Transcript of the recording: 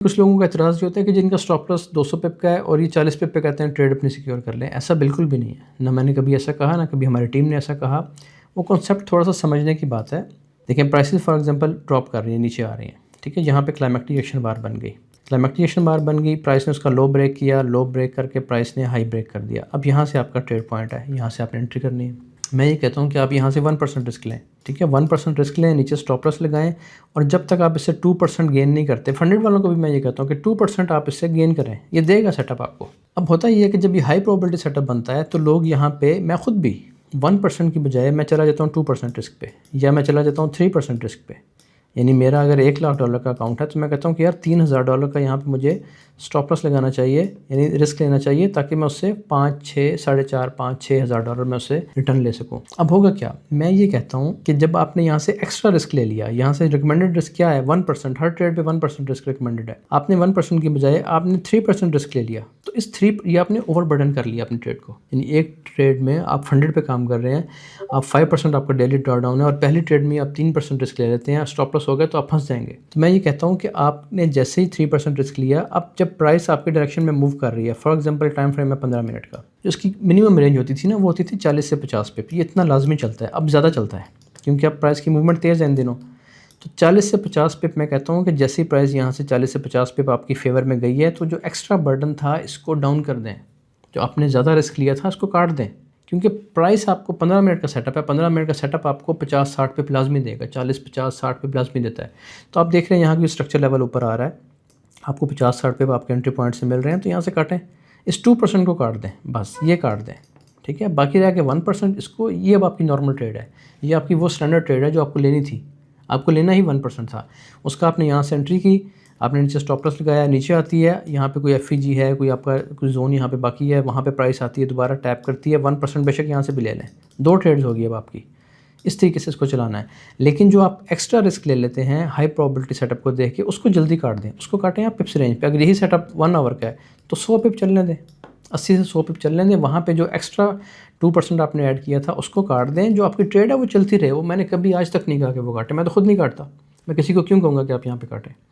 कुछ लोगों का एतराज़ ये होता है कि जिनका स्टॉप लॉस 200 पिप का है और ये 40 पिप पे कहते हैं ट्रेड अपनी सिक्योर कर लें। ऐसा बिल्कुल भी नहीं है, ना मैंने कभी ऐसा कहा, ना कभी हमारी टीम ने ऐसा कहा। वो कॉन्सेप्ट थोड़ा सा समझने की बात है। देखिए, प्राइसेस फॉर एग्जांपल ड्रॉप कर रही हैं, नीचे आ रही हैं, ठीक है। यहाँ पे क्लाइमेक्टिक एक्शन बार बन गई, क्लाइमेक्टिक एक्शन बार बन गई, प्राइस ने उसका लो ब्रेक किया, लो ब्रेक करके प्राइस ने हाई ब्रेक कर दिया। अब यहाँ से आपका ट्रेड पॉइंट है, यहाँ से आपने एंट्री करनी है। मैं ये कहता हूँ कि आप यहाँ से 1% रिस्क लें, ठीक है। 1% रिस्क लें, नीचे स्टॉप लॉस लगाएं, और जब तक आप इससे 2% गेन नहीं करते, फंडेड वालों को भी मैं ये कहता हूँ कि 2% आप इससे गेन करें, ये देगा सेटअप आपको। अब होता ये है कि जब ये हाई प्रोबेबिलिटी सेटअप बनता है तो लोग यहाँ पे, मैं खुद भी 1% की बजाय मैं चला जाता हूँ 2% रिस्क पे, या मैं चला जाता हूँ 3% रिस्क पे। यानी मेरा अगर $1,00,000 का अकाउंट है तो मैं कहता हूँ कि यार $3,000 का यहाँ पे मुझे स्टॉप लॉस लगाना चाहिए, यानी रिस्क लेना चाहिए, ताकि मैं उससे 5, 6, साढ़े 4, 5, $6,000 मैं उससे रिटर्न ले सकूँ। अब होगा क्या, मैं ये कहता हूँ कि जब आपने यहाँ से एक्स्ट्रा रिस्क ले लिया, यहाँ से रिकमेंडेड रिस्क क्या है 1%, हर ट्रेड पे 1% रिस्क रिकमेंडेड है। आपने 1% की बजाय आपने 3% रिस्क ले लिया, तो इस 3 ये आपने ओवरबर्डन कर लिया अपने ट्रेड को। यानी एक ट्रेड में आप फंडेड पे काम कर रहे हैं, आप 5% आपका डेली ड्रॉडाउन है, और पहली ट्रेड में आप 3% रिस्क ले लेते हैं, स्टॉप लॉस हो गया तो आप फंस जाएंगे। तो मैं ये कहता हूँ कि आपने जैसे ही 3% रिस्क लिया, अब जब प्राइस आपके डायरेक्शन में मूव कर रही है, फॉर एग्जांपल टाइम फ्रेम है 15 मिनट का, जो उसकी मिनिमम रेंज होती थी ना, वो होती थी 40 से 50 पे। ये इतना लाजमी चलता है, अब ज़्यादा चलता है क्योंकि अब प्राइस की मूवमेंट तेज़ है इन दिनों। तो 40 से 50 पिप मैं कहता हूँ कि जैसे ही प्राइस यहाँ से 40 से 50 पिप आपकी फेवर में गई है, तो जो एक्स्ट्रा बर्डन था इसको डाउन कर दें, जो आपने ज़्यादा रिस्क लिया था इसको काट दें, क्योंकि प्राइस आपको 15 मिनट का सेटअप है, 15 मिनट का सेटअप आपको 50-60 पिप लाजमी देगा, 40-50-60 पिप लाजमी देता है। तो आप देख रहे हैं यहाँ की स्ट्रक्चर लेवल ऊपर आ रहा है, आपको 50-60 पिप आपके एंट्री पॉइंट से मिल रहे हैं, तो यहाँ से काटें, इस 2% को काट दें, बस ये काट दें, ठीक है। बाकी रह के 1% इसको, ये अब आपकी नॉर्मल ट्रेड है, ये आपकी वो स्टैंडर्ड ट्रेड है जो आपको लेनी थी, आपको लेना ही 1% था। उसका आपने यहाँ से एंट्री की, आपने नीचे स्टॉप लॉस लगाया, नीचे आती है, यहाँ पे कोई एफईजी है, कोई आपका कोई जोन यहाँ पे बाकी है, वहाँ पे प्राइस आती है, दोबारा टैप करती है, 1% बेशक यहाँ से भी ले लें, 2 ट्रेड्स होगी अब आपकी। इस तरीके से इसको चलाना है। लेकिन जो आप एक्स्ट्रा रिस्क ले लेते हैं हाई प्रोबेबिलिटी सेटअप को देख के, उसको जल्दी काट दें, उसको काटें आप पिप्स रेंज पे। अगर यही सेटअप 1 आवर का है तो 100 पिप चलने दें, 80 से 100 पिप चलने दें। वहाँ पे जो एक्स्ट्रा 2% आपने ऐड किया था उसको काट दें, जो आपकी ट्रेड है वो चलती रहे। वो मैंने कभी आज तक नहीं कहा कि वो काटें, मैं तो खुद नहीं काटता, मैं किसी को क्यों कहूँगा कि आप यहाँ पे काटें।